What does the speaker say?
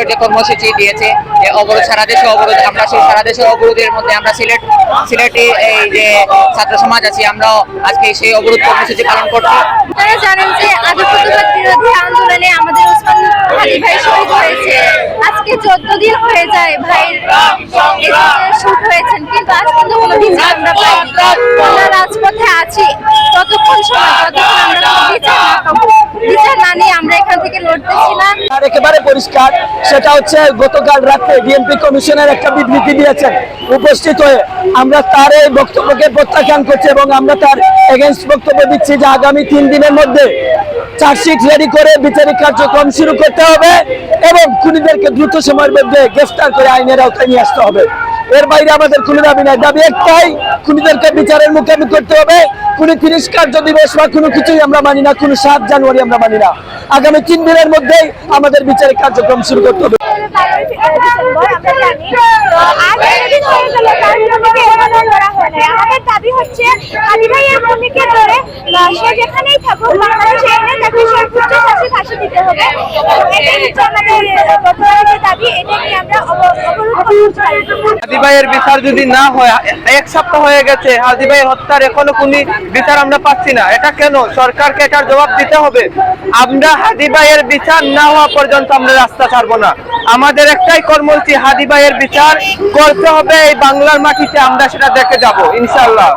যে কর্মসূচি দিয়েছে, অবরোধ সারা দেশে অবরোধ, আমরা সেই সারা দেশের অবরোধের মধ্যে আমরা সিলেটে এই যে ছাত্র সমাজ আছি, আমরাও আজকে সেই অবরোধ কর্মসূচি পালন করছি। আপনারা জানেন যে আধিপত্যবাদ বিরোধী আন্দোলনে আমাদের ওসমান হাদি ভাই শহীদ হয়েছে। আজকে 14 দিন হয়ে যায় ভাইয়ের শুট হয়েছেন, কিন্তু আজ পর্যন্ত কোনো বিচার আমরা পাইনি। আমরা রাজপথে আছি ততক্ষণ সময় যতক্ষণ আমরা কোনো বিচার না নিয়ে আমরা এখান থেকে লড়তেছি না। আর একেবারে পরিষ্কার, সেটা হচ্ছে গতকাল রাতে ডিএমপি কমিশনের একটা বিবৃতি দিয়েছেন উপস্থিত হয়ে। আমরা তার এই বক্তব্যকে প্রত্যাখ্যান করছি এবং আমরা তার এগেইনস্ট বক্তব্য দিচ্ছি যে আগামী 3 দিনের মধ্যে চার্জশিট রেডি করে বিচারিক কার্যক্রম শুরু করতে হবে এবং খুনিদেরকে দ্রুত সময়ের মধ্যে গ্রেফতার করে আইনের আওতায় নিয়ে আসতে হবে। এর বাইরে আমাদের কোনো দাবি নাই, দাবি একটাই, খুনিদেরকে বিচারের মুখোমুখি করতে হবে। কোনো 30 কার্য দিবস বা কোনো কিছুই আমরা মানি না, কোনো 7 জানুয়ারি আমরা মানি না। আগামী 3 দিনের মধ্যেই আমাদের বিচারিক কার্যক্রম শুরু করতে হবে। আমাদের দাবি হচ্ছে হাদি ভাইয়ের ভূমিকে ধরে সে যেখানেই থাকুক বাংলাদেশে এনে তাকে সর্বোচ্চ ফাঁসি দিতে হবে। এটাই হচ্ছে আমাদের বর্তমানে দাবি, এটা নিয়ে আমরা অবরোধ করতে চাই। হাদি ভাইয়ের বিচার যদি না হয়, 1 সপ্তাহ হয়ে গেছে হাদি ভাইয়ের হত্যার এখনো কোনো বিচার আমরা পাচ্ছি না। এটা কেন? সরকারকে এটার জবাব দিতে হবে। আমরা হাদি ভাইয়ের বিচার না হওয়া পর্যন্ত আমরা রাস্তা ছাড়বো না। আমাদের একটাই কর্মসূচি, হাদি ভাইয়ের বিচার করতে হবে এই বাংলার মাটিতে, আমরা সেটা দেখে যাব ইনশাআল্লাহ।